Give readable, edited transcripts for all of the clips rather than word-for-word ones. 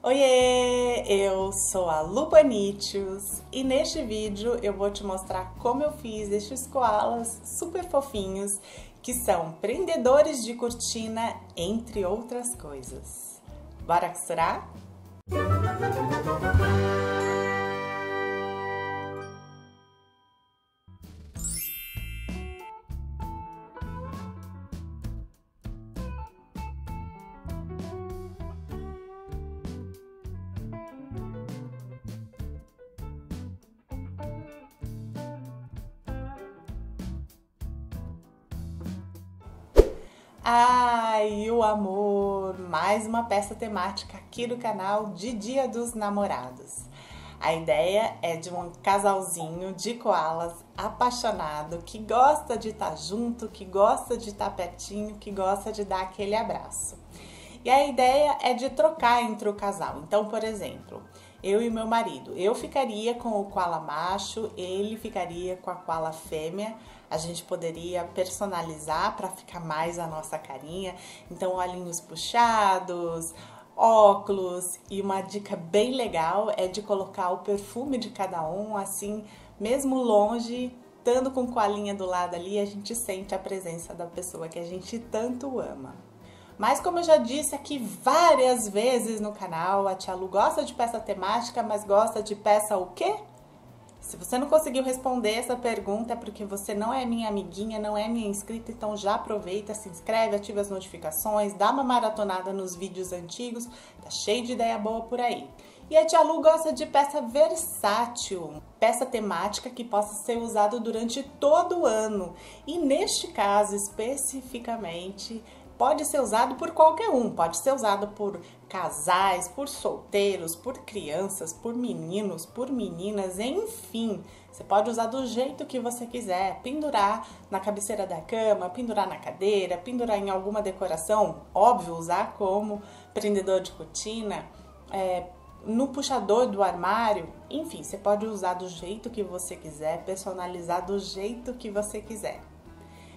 Oiê, eu sou a Lubanitius e neste vídeo eu vou te mostrar como eu fiz estes koalas super fofinhos que são prendedores de cortina, entre outras coisas. Bora costurar? Ai, o amor! Mais uma peça temática aqui do canal de Dia dos Namorados. A ideia é de um casalzinho de koalas apaixonado que gosta de estar junto, que gosta de estar pertinho, que gosta de dar aquele abraço. E a ideia é de trocar entre o casal. Então, por exemplo, eu e meu marido, eu ficaria com o koala macho, ele ficaria com a koala fêmea. A gente poderia personalizar para ficar mais a nossa carinha. Então, olhinhos puxados, óculos, e uma dica bem legal é de colocar o perfume de cada um, assim, mesmo longe, estando com o koalinha do lado ali, a gente sente a presença da pessoa que a gente tanto ama. Mas como eu já disse aqui várias vezes no canal, a Tia Lu gosta de peça temática, mas gosta de peça o quê? Se você não conseguiu responder essa pergunta é porque você não é minha amiguinha, não é minha inscrita, então já aproveita, se inscreve, ativa as notificações, dá uma maratonada nos vídeos antigos, tá cheio de ideia boa por aí. E a Tia Lu gosta de peça versátil, peça temática que possa ser usada durante todo o ano. E neste caso especificamente, pode ser usado por qualquer um, pode ser usado por casais, por solteiros, por crianças, por meninos, por meninas, enfim. Você pode usar do jeito que você quiser, pendurar na cabeceira da cama, pendurar na cadeira, pendurar em alguma decoração, óbvio, usar como prendedor de cortina, no puxador do armário, enfim, você pode usar do jeito que você quiser, personalizar do jeito que você quiser.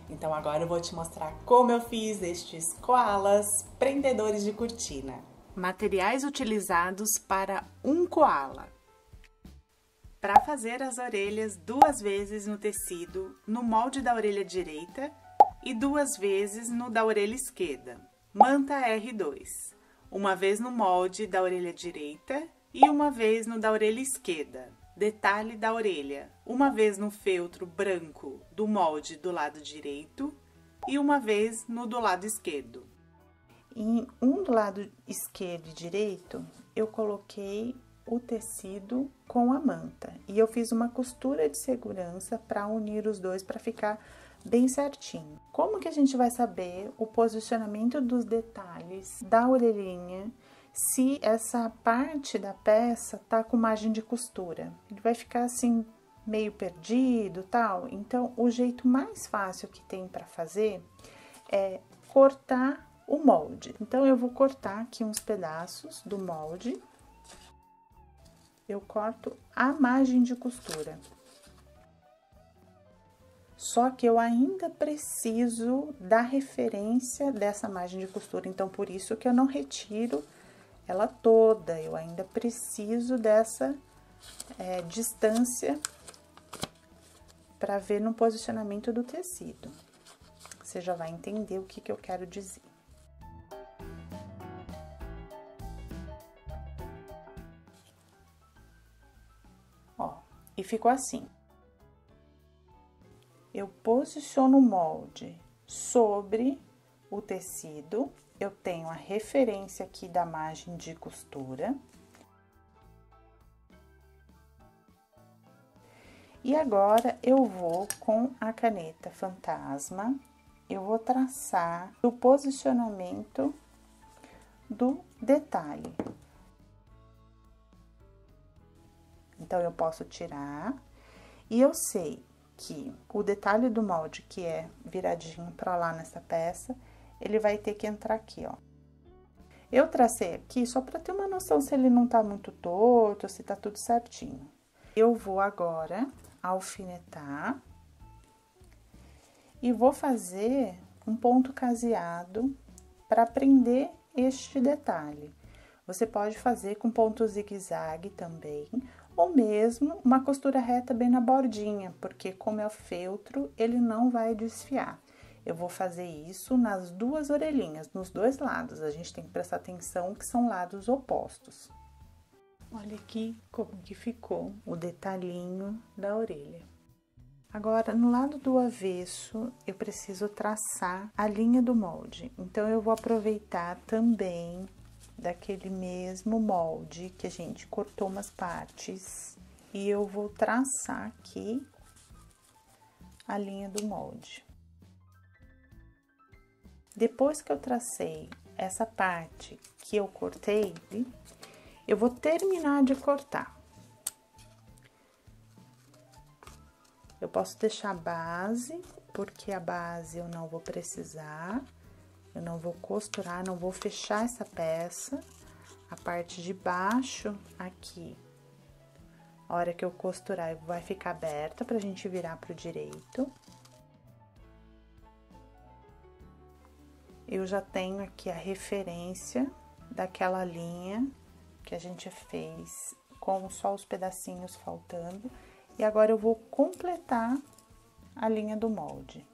Então agora eu vou te mostrar como eu fiz estes koalas prendedores de cortina. Materiais utilizados para um koala. Para fazer as orelhas 2 vezes no tecido, no molde da orelha direita e 2 vezes no da orelha esquerda. Manta R2. Uma vez no molde da orelha direita e uma vez no da orelha esquerda. Detalhe da orelha, uma vez no feltro branco do molde do lado direito e uma vez no do lado esquerdo. Em um do lado esquerdo e direito, eu coloquei o tecido com a manta e eu fiz uma costura de segurança para unir os dois para ficar bem certinho. Como que a gente vai saber o posicionamento dos detalhes da orelhinha se essa parte da peça tá com margem de costura? Ele vai ficar assim meio perdido, tal. Então, o jeito mais fácil que tem para fazer é cortar o molde. Então, eu vou cortar aqui uns pedaços do molde. Eu corto a margem de costura. Só que eu ainda preciso da referência dessa margem de costura, então por isso que eu não retiro ela toda, eu ainda preciso dessa distância para ver no posicionamento do tecido. Você já vai entender o que eu quero dizer. Ó, e ficou assim. Eu posiciono o molde sobre o tecido, eu tenho a referência aqui da margem de costura. E agora, eu vou com a caneta Fantasma, eu vou traçar o posicionamento do detalhe. Então, eu posso tirar e eu sei que o detalhe do molde, que é viradinho para lá nessa peça, ele vai ter que entrar aqui, ó. Eu tracei aqui só para ter uma noção se ele não tá muito torto, se tá tudo certinho. Eu vou agora alfinetar e vou fazer um ponto caseado para prender este detalhe. Você pode fazer com ponto zigue-zague também, ou mesmo uma costura reta bem na bordinha, porque como é o feltro, ele não vai desfiar. Eu vou fazer isso nas duas orelhinhas, nos dois lados. A gente tem que prestar atenção que são lados opostos. Olha aqui como que ficou o detalhinho da orelha. Agora, no lado do avesso, eu preciso traçar a linha do molde. Então, eu vou aproveitar também daquele mesmo molde que a gente cortou umas partes e eu vou traçar aqui a linha do molde. Depois que eu tracei essa parte que eu cortei, eu vou terminar de cortar. Eu posso deixar a base, porque a base eu não vou precisar, eu não vou costurar, não vou fechar essa peça. A parte de baixo aqui, a hora que eu costurar, vai ficar aberta pra gente virar pro direito. Eu já tenho aqui a referência daquela linha que a gente fez com só os pedacinhos faltando. E agora eu vou completar a linha do molde.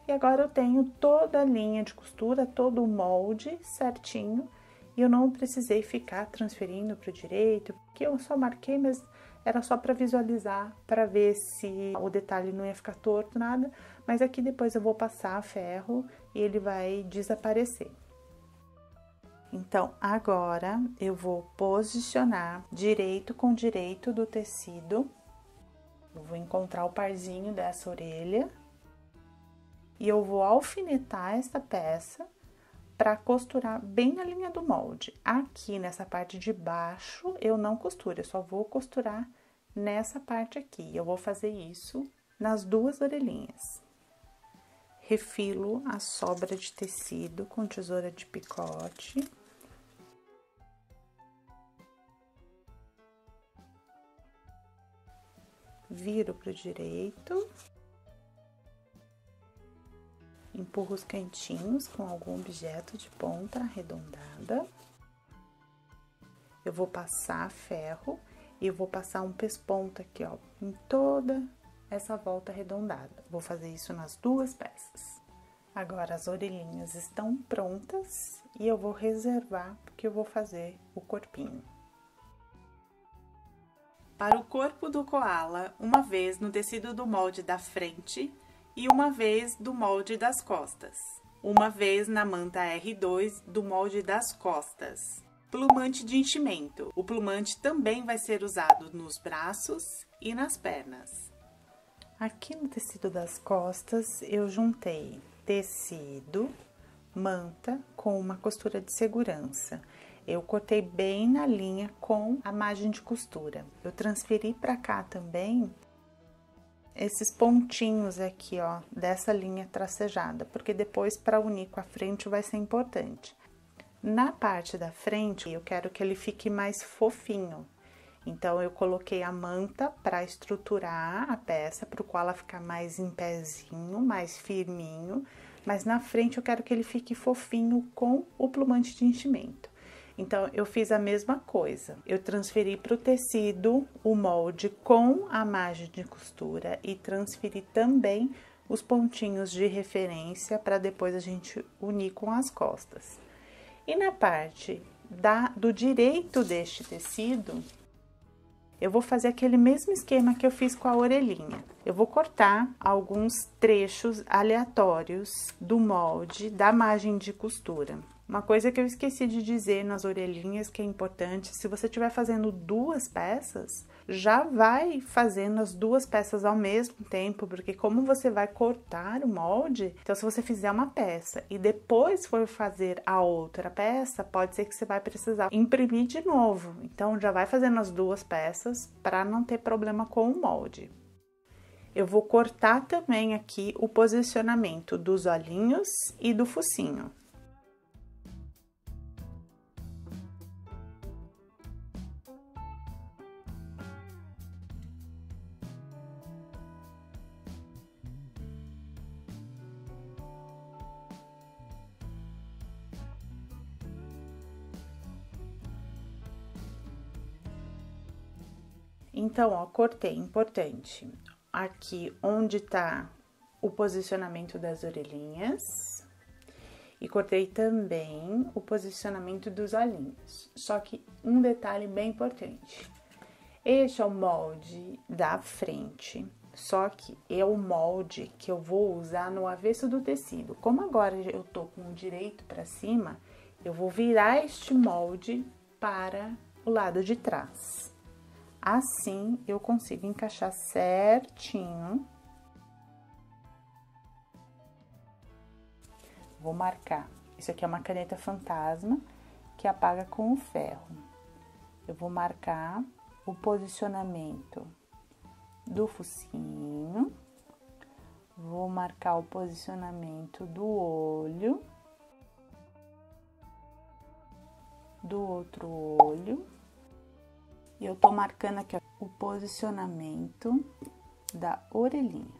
E agora eu tenho toda a linha de costura, todo o molde certinho. E eu não precisei ficar transferindo para o direito, porque eu só marquei, mas era só para visualizar, para ver se o detalhe não ia ficar torto, nada. Mas aqui depois eu vou passar ferro e ele vai desaparecer. Então, agora eu vou posicionar direito com direito do tecido. Eu vou encontrar o parzinho dessa orelha. E eu vou alfinetar essa peça para costurar bem na linha do molde. Aqui nessa parte de baixo eu não costuro, eu só vou costurar nessa parte aqui. Eu vou fazer isso nas duas orelhinhas. Refilo a sobra de tecido com tesoura de picote. Viro pro direito. Empurro os cantinhos com algum objeto de ponta arredondada. Eu vou passar ferro e eu vou passar um pesponto aqui, ó, em toda essa volta arredondada. Vou fazer isso nas duas peças. Agora, as orelhinhas estão prontas e eu vou reservar porque eu vou fazer o corpinho. Para o corpo do koala, uma vez no tecido do molde da frente e uma vez do molde das costas. Uma vez na manta R2 do molde das costas. Plumante de enchimento. O plumante também vai ser usado nos braços e nas pernas. Aqui no tecido das costas, eu juntei tecido, manta com uma costura de segurança. Eu cortei bem na linha com a margem de costura. Eu transferi para cá também esses pontinhos aqui, ó, dessa linha tracejada, porque depois para unir com a frente vai ser importante. Na parte da frente, eu quero que ele fique mais fofinho. Então, eu coloquei a manta para estruturar a peça, para o qual ela ficar mais em pezinho, mais firminho. Mas na frente eu quero que ele fique fofinho com o plumante de enchimento. Então, eu fiz a mesma coisa. Eu transferi para o tecido o molde com a margem de costura e transferi também os pontinhos de referência para depois a gente unir com as costas. E na parte do direito deste tecido, eu vou fazer aquele mesmo esquema que eu fiz com a orelhinha. Eu vou cortar alguns trechos aleatórios do molde da margem de costura. Uma coisa que eu esqueci de dizer nas orelhinhas que é importante, se você estiver fazendo duas peças, já vai fazendo as duas peças ao mesmo tempo, porque como você vai cortar o molde, então se você fizer uma peça e depois for fazer a outra peça, pode ser que você vai precisar imprimir de novo. Então já vai fazendo as duas peças para não ter problema com o molde. Eu vou cortar também aqui o posicionamento dos olhinhos e do focinho. Então, ó, cortei, importante, aqui onde tá o posicionamento das orelhinhas e cortei também o posicionamento dos olhinhos. Só que um detalhe bem importante, este é o molde da frente, só que é o molde que eu vou usar no avesso do tecido. Como agora eu tô com o direito para cima, eu vou virar este molde para o lado de trás. Assim, eu consigo encaixar certinho. Vou marcar. Isso aqui é uma caneta fantasma que apaga com o ferro. Eu vou marcar o posicionamento do focinho. Vou marcar o posicionamento do olho. Do outro olho. E eu tô marcando aqui, ó, o posicionamento da orelhinha.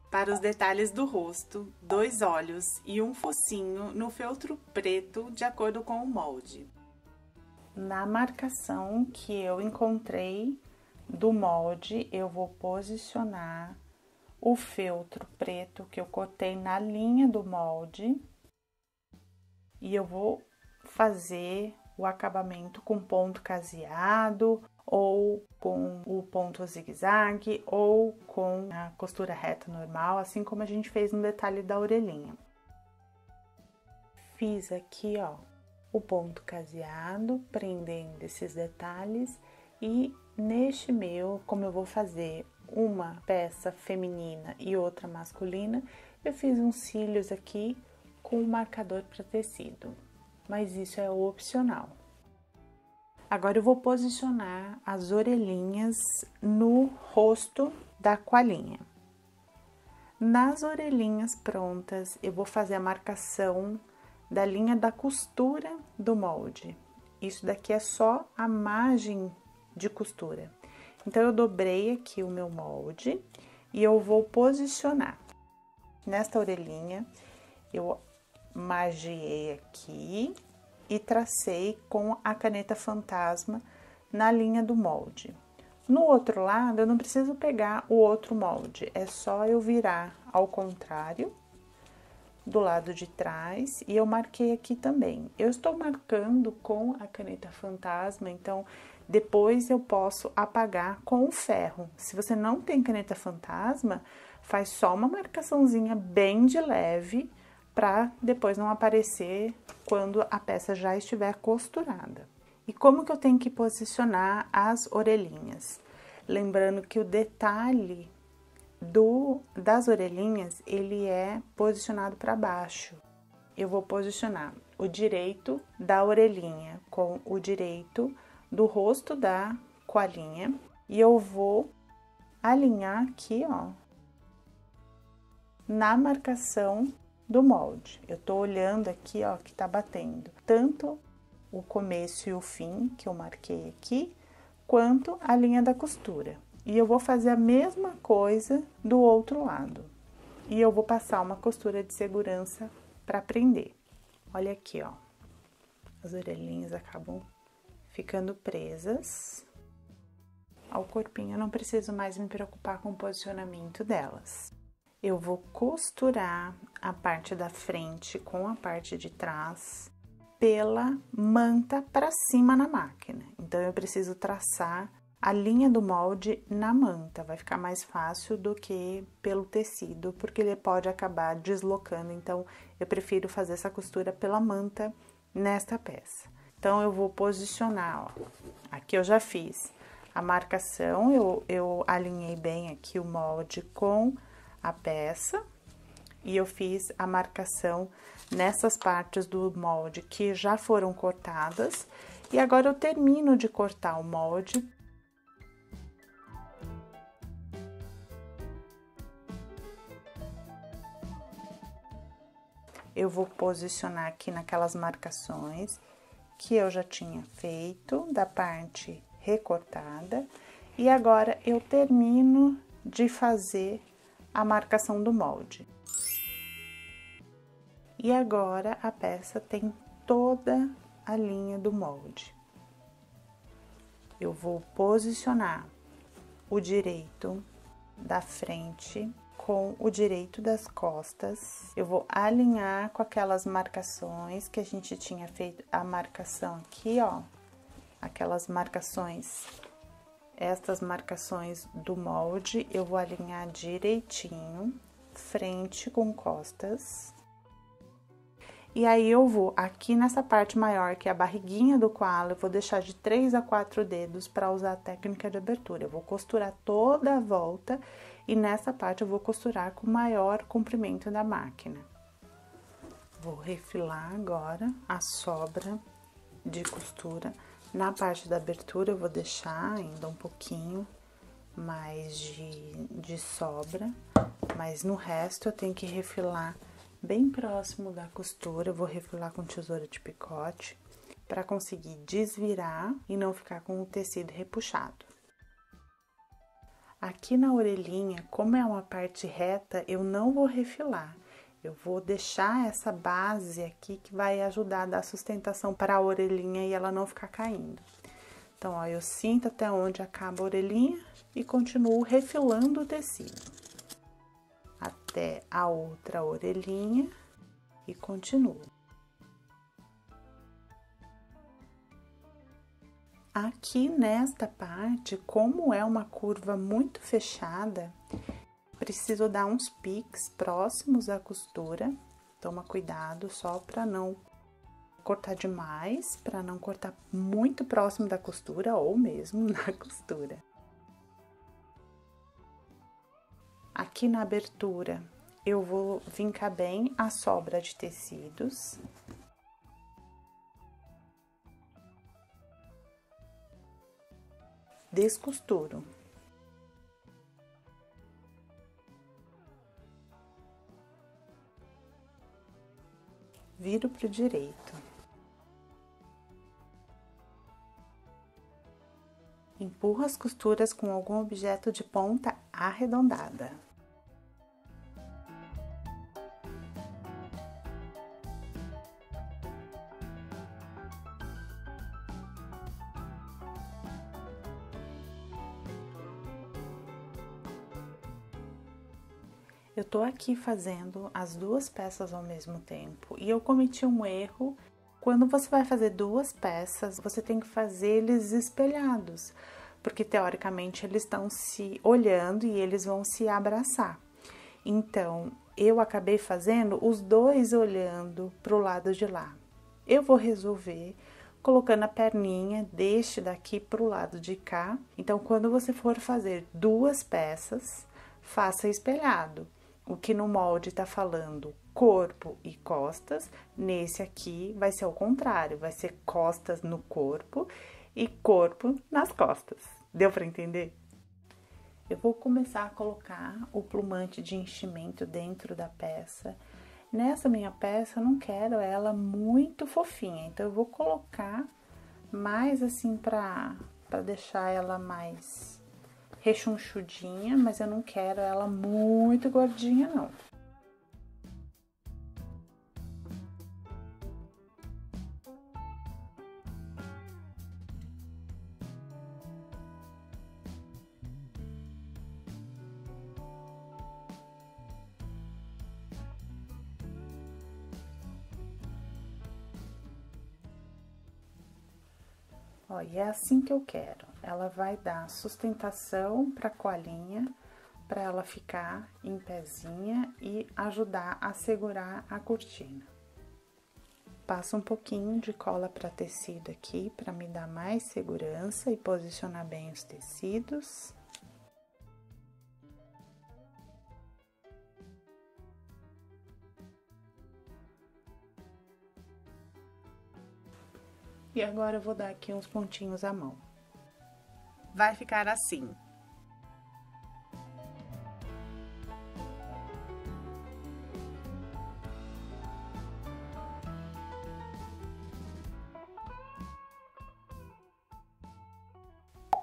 Para os detalhes do rosto, 2 olhos e um focinho no feltro preto, de acordo com o molde. Na marcação que eu encontrei do molde, eu vou posicionar o feltro preto que eu cortei na linha do molde e eu vou fazer o acabamento com ponto caseado ou com o ponto zigue-zague ou com a costura reta normal, assim como a gente fez no detalhe da orelhinha. Fiz aqui, ó, o ponto caseado, prendendo esses detalhes, e neste meu, como eu vou fazer uma peça feminina e outra masculina, eu fiz uns cílios aqui com um marcador para tecido, mas isso é opcional. Agora eu vou posicionar as orelhinhas no rosto da coelhinha. Nas orelhinhas prontas, eu vou fazer a marcação da linha da costura do molde. Isso daqui é só a margem de costura. Então, eu dobrei aqui o meu molde e eu vou posicionar. Nesta orelhinha, eu margeei aqui e tracei com a caneta fantasma na linha do molde. No outro lado, eu não preciso pegar o outro molde, é só eu virar ao contrário, do lado de trás, e eu marquei aqui também. Eu estou marcando com a caneta fantasma, então depois eu posso apagar com o ferro. Se você não tem caneta fantasma, faz só uma marcaçãozinha bem de leve, para depois não aparecer quando a peça já estiver costurada. E como que eu tenho que posicionar as orelhinhas? Lembrando que o detalhe das orelhinhas, ele é posicionado para baixo. Eu vou posicionar o direito da orelhinha com o direito do rosto da coelhinha e eu vou alinhar aqui, ó, na marcação do molde. Eu tô olhando aqui, ó, que tá batendo tanto o começo e o fim que eu marquei aqui, quanto a linha da costura. E eu vou fazer a mesma coisa do outro lado. E eu vou passar uma costura de segurança para prender. Olha aqui, ó. As orelhinhas acabam ficando presas ao corpinho. Eu não preciso mais me preocupar com o posicionamento delas. Eu vou costurar a parte da frente com a parte de trás pela manta para cima na máquina. Então, eu preciso traçar a linha do molde na manta. Vai ficar mais fácil do que pelo tecido, porque ele pode acabar deslocando. Então, eu prefiro fazer essa costura pela manta nesta peça. Então, eu vou posicionar, ó. Aqui eu já fiz a marcação, eu alinhei bem aqui o molde com a peça e eu fiz a marcação nessas partes do molde que já foram cortadas e agora eu termino de cortar o molde. Eu vou posicionar aqui naquelas marcações que eu já tinha feito da parte recortada E agora eu termino de fazer a marcação do molde. E agora a peça tem toda a linha do molde. Eu vou posicionar o direito da frente com o direito das costas. Eu vou alinhar com aquelas marcações que a gente tinha feito a marcação aqui, ó. Aquelas marcações, estas marcações do molde, eu vou alinhar direitinho, frente com costas. E aí, eu vou, aqui nessa parte maior, que é a barriguinha do koala, eu vou deixar de 3 a 4 dedos para usar a técnica de abertura. Eu vou costurar toda a volta e nessa parte eu vou costurar com o maior comprimento da máquina. Vou refilar agora a sobra de costura. Na parte da abertura eu vou deixar ainda um pouquinho mais de sobra, mas no resto eu tenho que refilar bem próximo da costura. Eu vou refilar com tesoura de picote para conseguir desvirar e não ficar com o tecido repuxado. Aqui na orelhinha, como é uma parte reta, eu não vou refilar. Eu vou deixar essa base aqui que vai ajudar a dar sustentação para a orelhinha e ela não ficar caindo. Então, ó, eu sinto até onde acaba a orelhinha e continuo refilando o tecido até a outra orelhinha e continuo. Aqui nesta parte, como é uma curva muito fechada, preciso dar uns piques próximos à costura. Toma cuidado só para não cortar demais, para não cortar muito próximo da costura ou mesmo na costura. Aqui na abertura, eu vou vincar bem a sobra de tecidos. Descosturo. Viro pro direito. Empurro as costuras com algum objeto de ponta arredondada. Eu tô aqui fazendo as duas peças ao mesmo tempo e eu cometi um erro. Quando você vai fazer duas peças, você tem que fazer eles espelhados, porque teoricamente eles estão se olhando e eles vão se abraçar. Então, eu acabei fazendo os dois olhando pro lado de lá. Eu vou resolver colocando a perninha deste daqui pro lado de cá. Então, quando você for fazer duas peças, faça espelhado. O que no molde tá falando corpo e costas, nesse aqui vai ser ao contrário, vai ser costas no corpo e corpo nas costas. Deu para entender? Eu vou começar a colocar o plumante de enchimento dentro da peça. Nessa minha peça, eu não quero ela muito fofinha, então eu vou colocar mais assim pra deixar ela mais rechonchudinha, mas eu não quero ela muito gordinha, não. Ó, e é assim que eu quero. Ela vai dar sustentação pra colinha, pra ela ficar em pezinha e ajudar a segurar a cortina. Passo um pouquinho de cola para tecido aqui, para me dar mais segurança e posicionar bem os tecidos. E agora eu vou dar aqui uns pontinhos à mão. Vai ficar assim.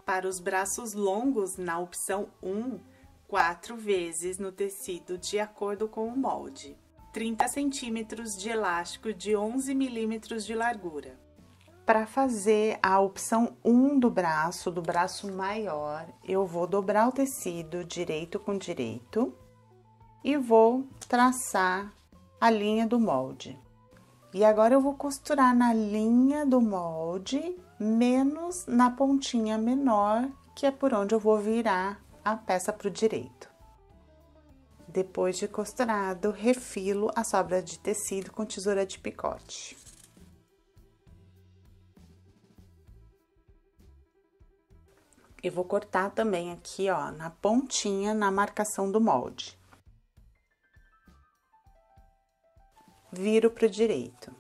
Para os braços longos, na opção 1, 4 vezes no tecido de acordo com o molde. 30 centímetros de elástico de 11 milímetros de largura. Para fazer a opção 1 do braço maior, eu vou dobrar o tecido direito com direito e vou traçar a linha do molde. E agora eu vou costurar na linha do molde, menos na pontinha menor, que é por onde eu vou virar a peça para o direito. Depois de costurado, refilo a sobra de tecido com tesoura de picote. Eu vou cortar também aqui, ó, na pontinha, na marcação do molde. Viro pro direito.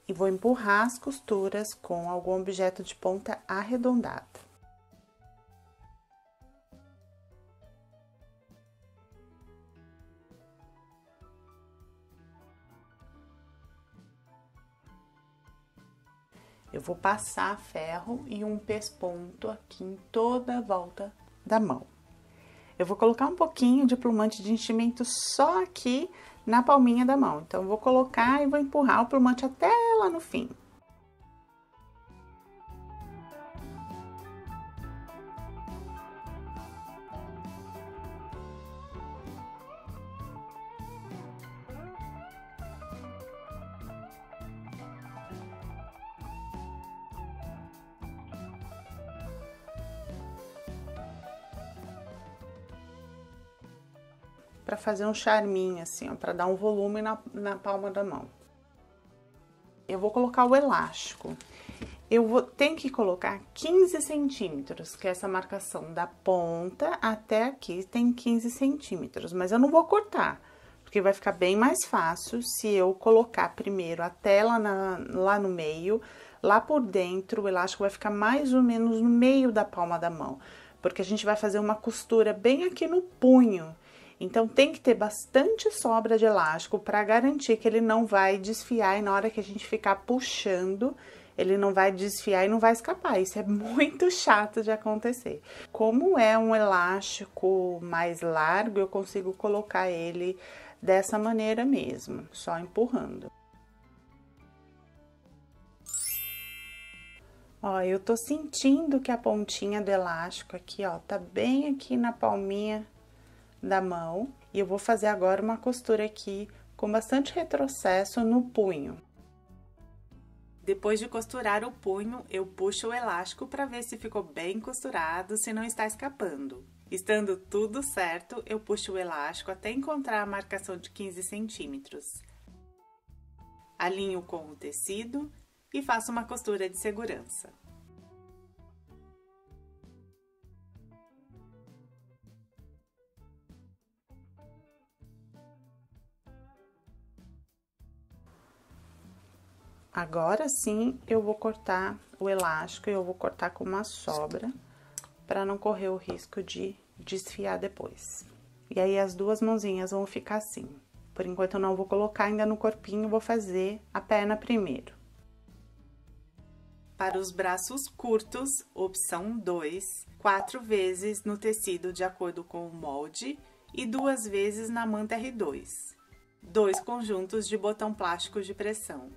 E vou empurrar as costuras com algum objeto de ponta arredondada. Eu vou passar ferro e um pesponto aqui em toda a volta da mão. Eu vou colocar um pouquinho de plumante de enchimento só aqui na palminha da mão. Então, eu vou colocar e vou empurrar o plumante até lá no fim. Para fazer um charminho, assim, ó, para dar um volume na palma da mão. Eu vou colocar o elástico. Tenho que colocar 15 centímetros, que é essa marcação da ponta até aqui tem 15 centímetros, mas eu não vou cortar, porque vai ficar bem mais fácil se eu colocar primeiro até lá no meio, lá por dentro, o elástico vai ficar mais ou menos no meio da palma da mão, porque a gente vai fazer uma costura bem aqui no punho. Então, tem que ter bastante sobra de elástico para garantir que ele não vai desfiar e na hora que a gente ficar puxando, ele não vai desfiar e não vai escapar. Isso é muito chato de acontecer. Como é um elástico mais largo, eu consigo colocar ele dessa maneira mesmo, só empurrando. Ó, eu tô sentindo que a pontinha do elástico aqui, ó, tá bem aqui na palminha da mão, e eu vou fazer agora uma costura aqui com bastante retrocesso no punho. Depois de costurar o punho, eu puxo o elástico para ver se ficou bem costurado, se não está escapando. Estando tudo certo, eu puxo o elástico até encontrar a marcação de 15 centímetros. Alinho com o tecido e faço uma costura de segurança. Agora sim, eu vou cortar o elástico e eu vou cortar com uma sobra, para não correr o risco de desfiar depois. E aí, as duas mãozinhas vão ficar assim. Por enquanto, eu não vou colocar ainda no corpinho, vou fazer a perna primeiro. Para os braços curtos, opção 2, 4 vezes no tecido de acordo com o molde e 2 vezes na manta R2. 2 conjuntos de botão plástico de pressão.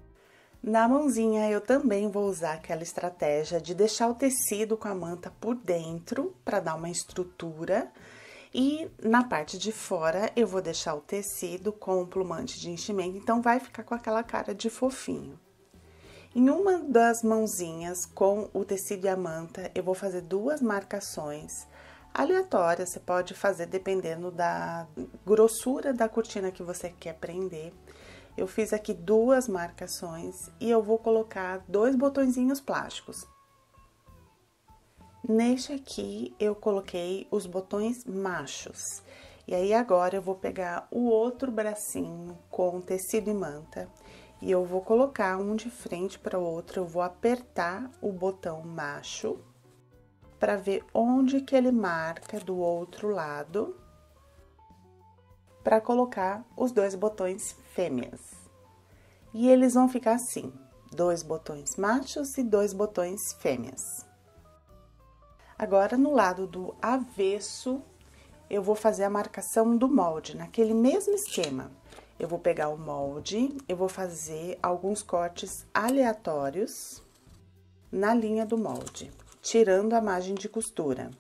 Na mãozinha, eu também vou usar aquela estratégia de deixar o tecido com a manta por dentro, para dar uma estrutura. E na parte de fora, eu vou deixar o tecido com o plumante de enchimento, então vai ficar com aquela cara de fofinho. Em uma das mãozinhas, com o tecido e a manta, eu vou fazer 2 marcações aleatórias. Você pode fazer dependendo da grossura da cortina que você quer prender. Eu fiz aqui 2 marcações e eu vou colocar 2 botõezinhos plásticos. Neste aqui, eu coloquei os botões machos. E aí, agora, eu vou pegar o outro bracinho com tecido e manta e eu vou colocar um de frente para o outro. Eu vou apertar o botão macho para ver onde que ele marca do outro lado, para colocar os 2 botões fêmeas. E eles vão ficar assim, 2 botões machos e 2 botões fêmeas. Agora, no lado do avesso, eu vou fazer a marcação do molde, naquele mesmo esquema. Eu vou pegar o molde, eu vou fazer alguns cortes aleatórios na linha do molde, tirando a margem de costura.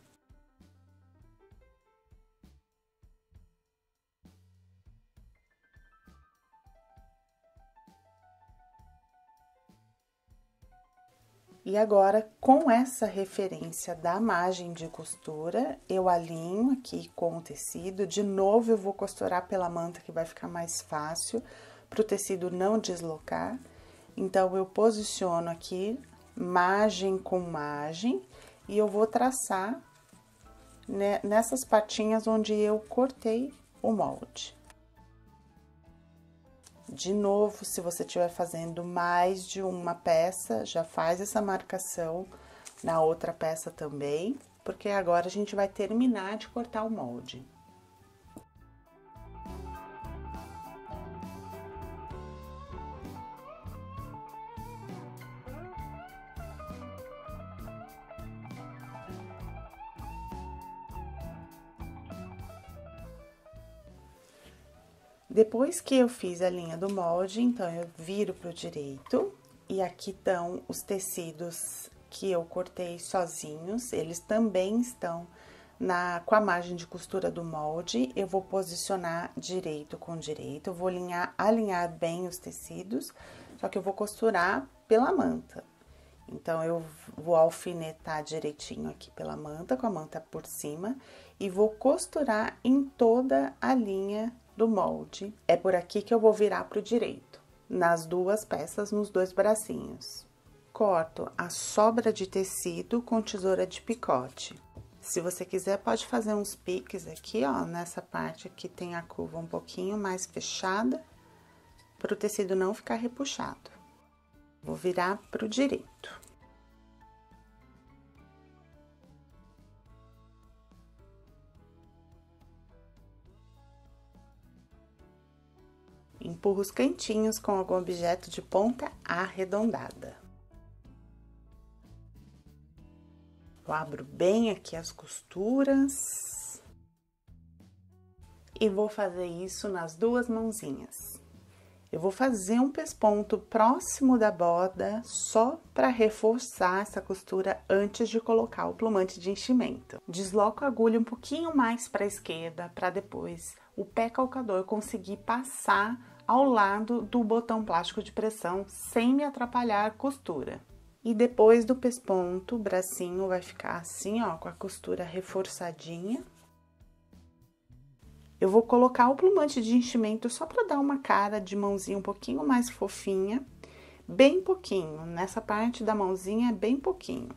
E agora, com essa referência da margem de costura, eu alinho aqui com o tecido. De novo, eu vou costurar pela manta, que vai ficar mais fácil, para o tecido não deslocar. Então, eu posiciono aqui, margem com margem, e eu vou traçar, né, nessas patinhas onde eu cortei o molde. De novo, se você estiver fazendo mais de uma peça, já faz essa marcação na outra peça também, porque agora a gente vai terminar de cortar o molde. Depois que eu fiz a linha do molde, então, eu viro pro direito, e aqui estão os tecidos que eu cortei sozinhos, eles também estão com a margem de costura do molde. Eu vou posicionar direito com direito, eu vou alinhar bem os tecidos, só que eu vou costurar pela manta. Então, eu vou alfinetar direitinho aqui pela manta, com a manta por cima, e vou costurar em toda a linha do molde. É por aqui que eu vou virar pro direito, nas duas peças, nos dois bracinhos. Corto a sobra de tecido com tesoura de picote. Se você quiser, pode fazer uns piques aqui, ó, nessa parte aqui tem a curva um pouquinho mais fechada, para o tecido não ficar repuxado. Vou virar pro direito. Empurro os cantinhos com algum objeto de ponta arredondada. Eu abro bem aqui as costuras. E vou fazer isso nas duas mãozinhas. Eu vou fazer um pesponto próximo da borda, só para reforçar essa costura antes de colocar o plumante de enchimento. Desloco a agulha um pouquinho mais para a esquerda, para depois o pé calcador conseguir passar ao lado do botão plástico de pressão, sem me atrapalhar a costura. E depois do pesponto, o bracinho vai ficar assim, ó, com a costura reforçadinha. Eu vou colocar o plumante de enchimento só para dar uma cara de mãozinha um pouquinho mais fofinha, bem pouquinho, nessa parte da mãozinha, bem pouquinho.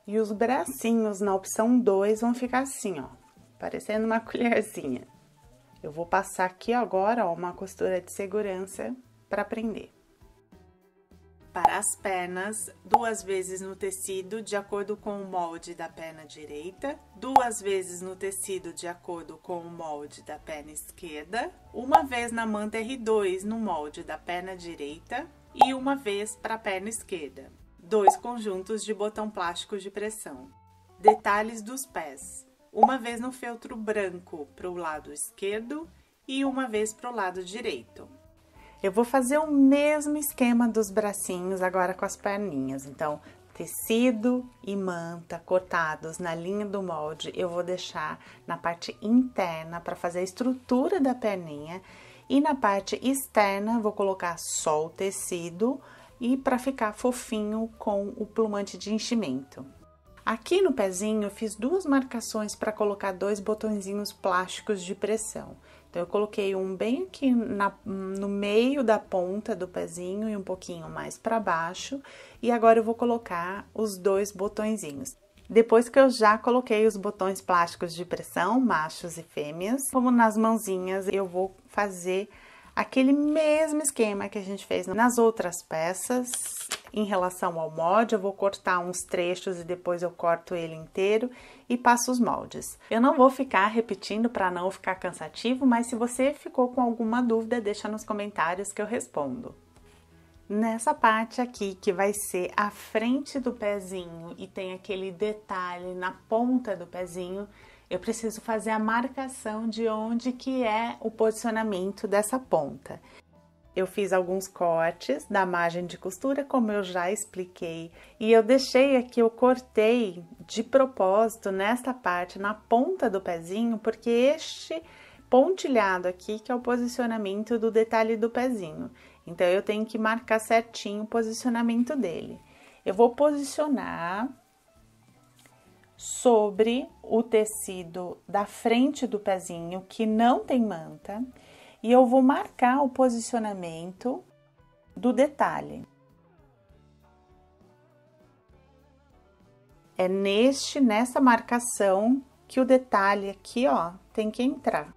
E os bracinhos na opção 2 vão ficar assim, ó, parecendo uma colherzinha. Eu vou passar aqui agora, ó, uma costura de segurança para prender. Para as pernas, 2 vezes no tecido, de acordo com o molde da perna direita, 2 vezes no tecido, de acordo com o molde da perna esquerda, 1 vez na manta R2 no molde da perna direita e 1 vez para a perna esquerda. 2 conjuntos de botão plástico de pressão. Detalhes dos pés. 1 vez no feltro branco para o lado esquerdo e 1 vez para o lado direito. Eu vou fazer o mesmo esquema dos bracinhos agora com as perninhas. Então, tecido e manta cortados na linha do molde, eu vou deixar na parte interna para fazer a estrutura da perninha. E na parte externa, vou colocar só o tecido e para ficar fofinho com o plumante de enchimento. Aqui no pezinho, eu fiz 2 marcações para colocar 2 botõezinhos plásticos de pressão. Então, eu coloquei um bem aqui no meio da ponta do pezinho e um pouquinho mais para baixo. E agora, eu vou colocar os 2 botõezinhos. Depois que eu já coloquei os botões plásticos de pressão, machos e fêmeas, como nas mãozinhas, eu vou fazer aquele mesmo esquema que a gente fez nas outras peças. Em relação ao molde, eu vou cortar uns trechos e depois eu corto ele inteiro e passo os moldes. Eu não vou ficar repetindo para não ficar cansativo, mas se você ficou com alguma dúvida, deixa nos comentários que eu respondo. Nessa parte aqui, que vai ser a frente do pezinho e tem aquele detalhe na ponta do pezinho, eu preciso fazer a marcação de onde que é o posicionamento dessa ponta. Eu fiz alguns cortes da margem de costura, como eu já expliquei, e eu deixei aqui, eu cortei de propósito nesta parte, na ponta do pezinho, porque este pontilhado aqui que é o posicionamento do detalhe do pezinho. Então, eu tenho que marcar certinho o posicionamento dele. Eu vou posicionar sobre o tecido da frente do pezinho, que não tem manta, e eu vou marcar o posicionamento do detalhe. É nessa marcação que o detalhe aqui, ó, tem que entrar.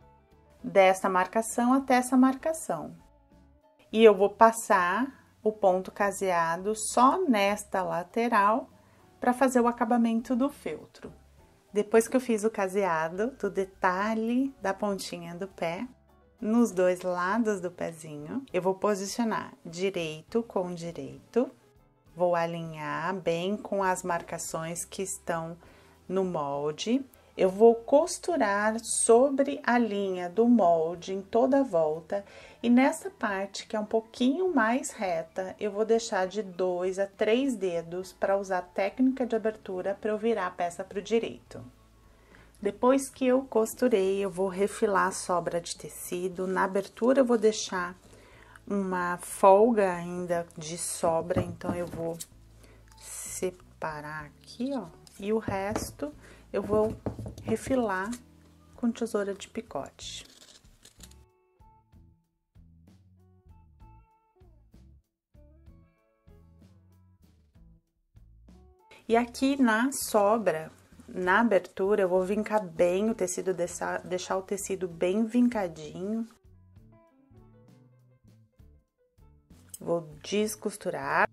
Dessa marcação até essa marcação. E eu vou passar o ponto caseado só nesta lateral para fazer o acabamento do feltro. Depois que eu fiz o caseado do detalhe da pontinha do pé, nos dois lados do pezinho, eu vou posicionar direito com direito, vou alinhar bem com as marcações que estão no molde. Eu vou costurar sobre a linha do molde em toda a volta e nessa parte que é um pouquinho mais reta, eu vou deixar de 2 a 3 dedos para usar a técnica de abertura para eu virar a peça para o direito. Depois que eu costurei, eu vou refilar a sobra de tecido. Na abertura eu vou deixar uma folga ainda de sobra, então eu vou separar aqui, ó, e o resto eu vou refilar com tesoura de picote. E aqui na sobra, na abertura, eu vou vincar bem o tecido, deixar o tecido bem vincadinho. Vou descosturar.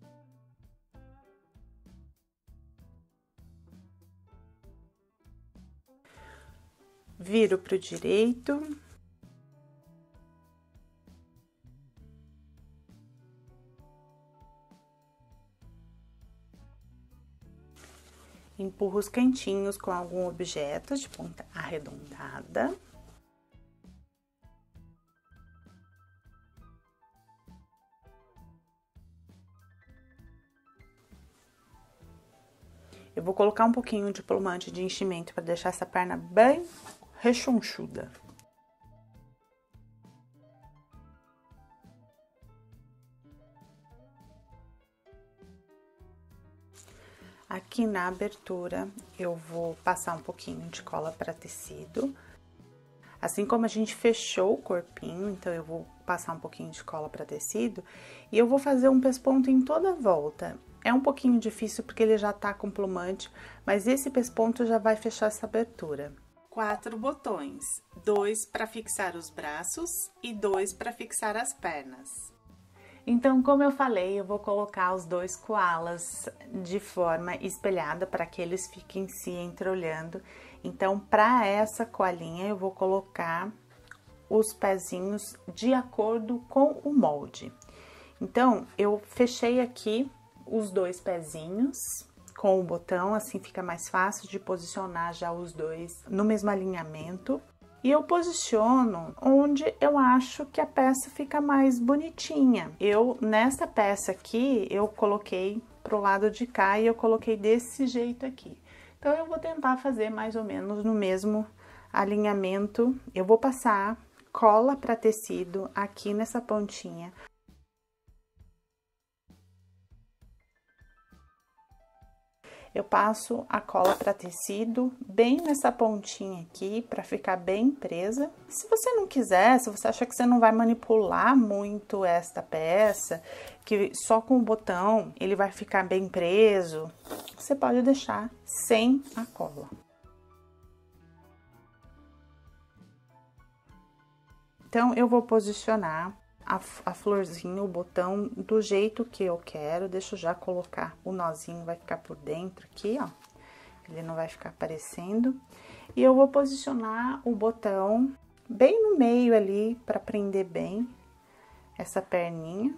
Viro pro direito. Empurro os cantinhos com algum objeto de ponta arredondada. Eu vou colocar um pouquinho de plumante de enchimento para deixar essa perna bem rechonchuda. Aqui na abertura, eu vou passar um pouquinho de cola para tecido. Assim como a gente fechou o corpinho, então eu vou passar um pouquinho de cola para tecido e eu vou fazer um pesponto em toda a volta. É um pouquinho difícil porque ele já tá com plumante, mas esse pesponto já vai fechar essa abertura. 4 botões, 2 para fixar os braços e 2 para fixar as pernas. Então, como eu falei, eu vou colocar os 2 koalas de forma espelhada para que eles fiquem se entreolhando. Então, para essa koalinha, eu vou colocar os pezinhos de acordo com o molde. Então, eu fechei aqui os 2 pezinhos com o botão, assim fica mais fácil de posicionar já os dois no mesmo alinhamento. E eu posiciono onde eu acho que a peça fica mais bonitinha. Nessa peça aqui, eu coloquei pro lado de cá e eu coloquei desse jeito aqui. Então, eu vou tentar fazer mais ou menos no mesmo alinhamento. Eu vou passar cola para tecido aqui nessa pontinha. Eu passo a cola para tecido bem nessa pontinha aqui, para ficar bem presa. Se você não quiser, se você acha que você não vai manipular muito esta peça, que só com o botão ele vai ficar bem preso, você pode deixar sem a cola. Então, eu vou posicionar a florzinha, o botão, do jeito que eu quero. Deixa eu já colocar o nozinho, vai ficar por dentro aqui, ó. Ele não vai ficar aparecendo. E eu vou posicionar o botão bem no meio ali, para prender bem essa perninha.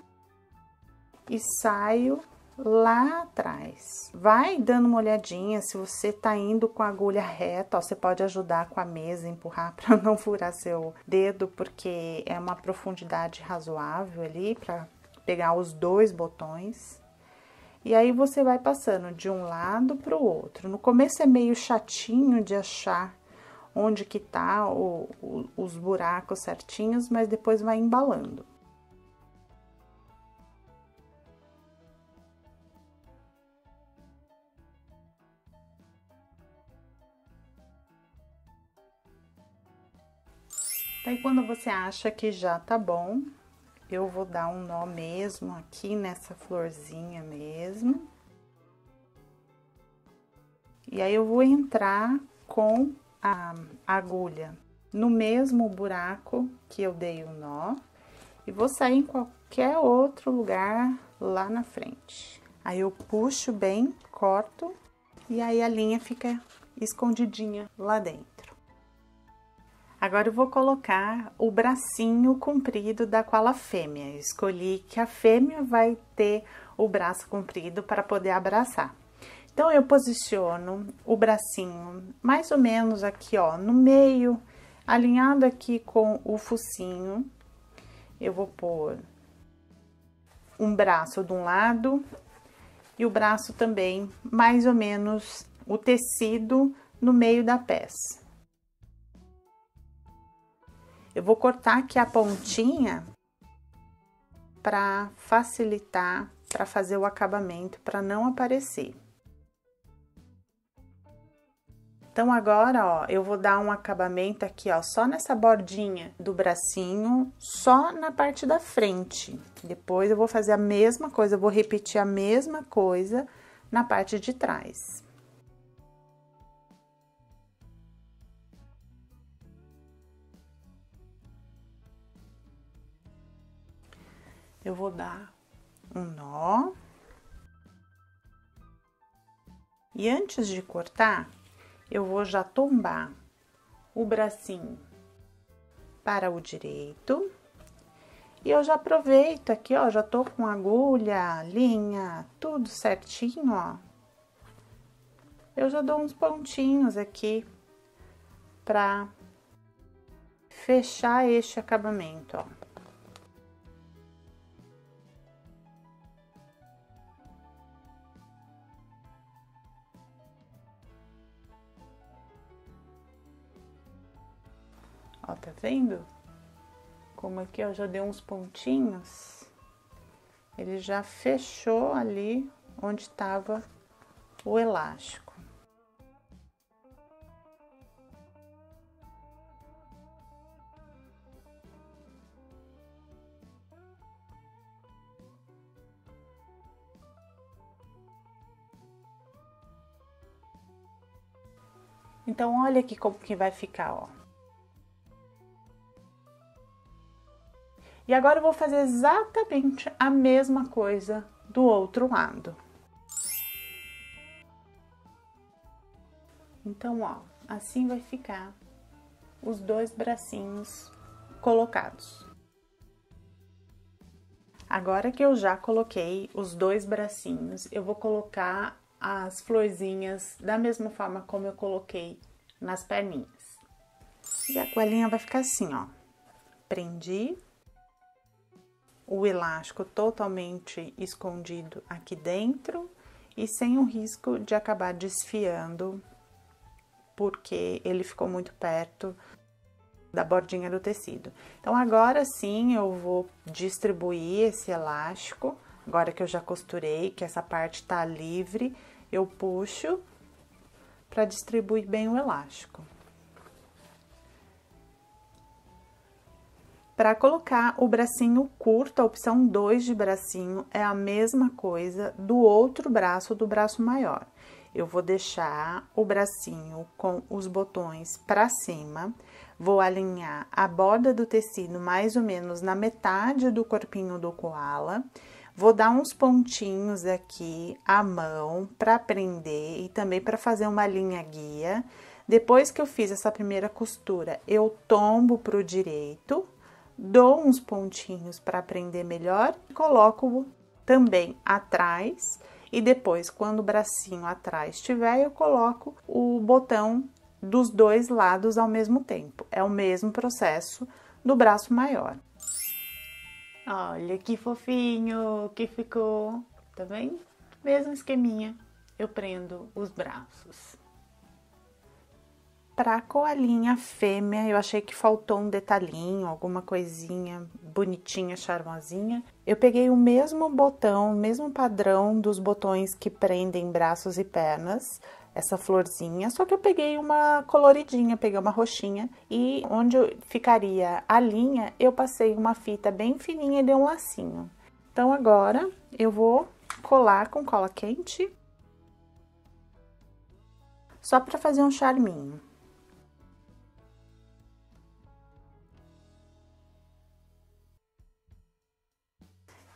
E saio lá atrás. Vai dando uma olhadinha, se você tá indo com a agulha reta, ó, você pode ajudar com a mesa, empurrar para não furar seu dedo, porque é uma profundidade razoável ali para pegar os dois botões. E aí você vai passando de um lado pro outro. No começo é meio chatinho de achar onde que tá os buracos certinhos, mas depois vai embalando. Aí, quando você acha que já tá bom, eu vou dar um nó mesmo aqui nessa florzinha mesmo. E aí, eu vou entrar com a agulha no mesmo buraco que eu dei o nó e vou sair em qualquer outro lugar lá na frente. Aí, eu puxo bem, corto e aí a linha fica escondidinha lá dentro. Agora eu vou colocar o bracinho comprido da koala fêmea. Eu escolhi que a fêmea vai ter o braço comprido para poder abraçar. Então, eu posiciono o bracinho mais ou menos aqui, ó, no meio, alinhado aqui com o focinho. Eu vou pôr um braço de um lado e o braço também, mais ou menos, o tecido no meio da peça. Eu vou cortar aqui a pontinha para facilitar, para fazer o acabamento, para não aparecer. Então, agora, ó, eu vou dar um acabamento aqui, ó, só nessa bordinha do bracinho, só na parte da frente. Depois eu vou fazer a mesma coisa, eu vou repetir a mesma coisa na parte de trás. Eu vou dar um nó. E antes de cortar, eu vou já tombar o bracinho para o direito. E eu já aproveito aqui, ó, já tô com agulha, linha, tudo certinho, ó. Eu já dou uns pontinhos aqui pra fechar este acabamento, ó. Ó, tá vendo? Como aqui, ó, já deu uns pontinhos. Ele já fechou ali onde tava o elástico. Então, olha aqui como que vai ficar, ó. E agora eu vou fazer exatamente a mesma coisa do outro lado. Então, ó, assim vai ficar os dois bracinhos colocados. Agora que eu já coloquei os dois bracinhos, eu vou colocar as florzinhas da mesma forma como eu coloquei nas perninhas. E a goelinha vai ficar assim, ó. Prendi o elástico totalmente escondido aqui dentro e sem o risco de acabar desfiando, porque ele ficou muito perto da bordinha do tecido. Então, agora sim eu vou distribuir esse elástico. Agora que eu já costurei, que essa parte tá livre, eu puxo para distribuir bem o elástico. Para colocar o bracinho curto, a opção 2 de bracinho é a mesma coisa do outro braço, do braço maior. Eu vou deixar o bracinho com os botões para cima, Vou alinhar a borda do tecido mais ou menos na metade do corpinho do koala. Vou dar uns pontinhos aqui à mão para prender e também para fazer uma linha guia. Depois que eu fiz essa primeira costura, eu tombo pro direito, dou uns pontinhos para prender melhor e coloco também atrás. E depois, quando o bracinho atrás estiver, eu coloco o botão dos dois lados ao mesmo tempo. É o mesmo processo do braço maior. Olha que fofinho que ficou, tá vendo? Mesmo esqueminha, eu prendo os braços. Pra coalinha fêmea, eu achei que faltou um detalhinho, alguma coisinha bonitinha, charmosinha. Eu peguei o mesmo botão, o mesmo padrão dos botões que prendem braços e pernas, essa florzinha, só que eu peguei uma coloridinha, peguei uma roxinha e onde ficaria a linha, eu passei uma fita bem fininha e dei um lacinho. Então agora eu vou colar com cola quente, só para fazer um charminho.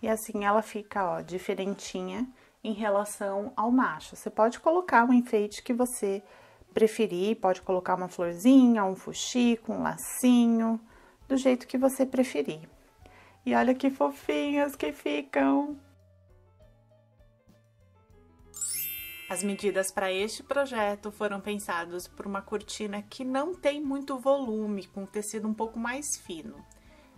E assim ela fica, ó, diferentinha em relação ao macho. Você pode colocar um enfeite que você preferir, pode colocar uma florzinha, um fuxico, um lacinho, do jeito que você preferir. E olha que fofinhos que ficam! As medidas para este projeto foram pensadas por uma cortina que não tem muito volume, com tecido um pouco mais fino.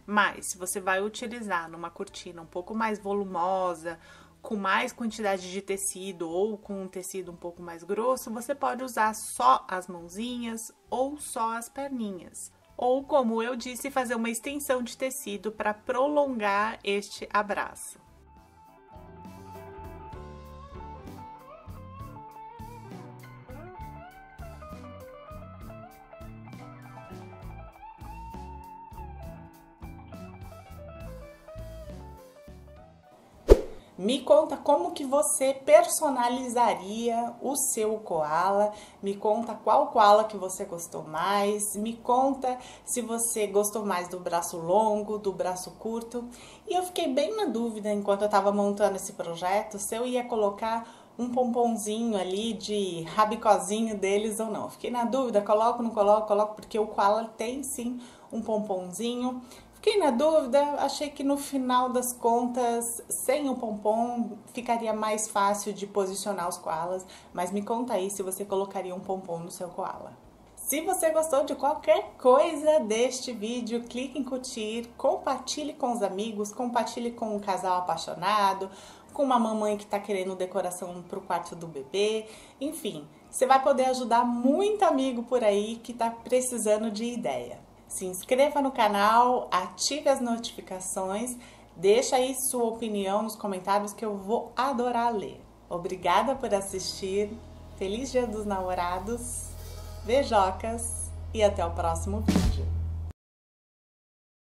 Mas, se você vai utilizar numa cortina um pouco mais volumosa, com mais quantidade de tecido ou com um tecido um pouco mais grosso, você pode usar só as mãozinhas ou só as perninhas. Ou, como eu disse, fazer uma extensão de tecido para prolongar este abraço. Me conta como que você personalizaria o seu koala, me conta qual koala que você gostou mais, me conta se você gostou mais do braço longo, do braço curto. E eu fiquei bem na dúvida enquanto eu estava montando esse projeto, se eu ia colocar um pomponzinho ali de rabicozinho deles ou não. Fiquei na dúvida, coloco, não coloco, coloco, porque o koala tem sim um pomponzinho. Fiquei na dúvida, achei que no final das contas, sem o pompom, ficaria mais fácil de posicionar os koalas, mas me conta aí se você colocaria um pompom no seu koala. Se você gostou de qualquer coisa deste vídeo, clique em curtir, compartilhe com os amigos, compartilhe com um casal apaixonado, com uma mamãe que está querendo decoração para o quarto do bebê, enfim, você vai poder ajudar muito amigo por aí que está precisando de ideia. Se inscreva no canal, ative as notificações, deixa aí sua opinião nos comentários que eu vou adorar ler. Obrigada por assistir, feliz Dia dos Namorados, beijocas e até o próximo vídeo.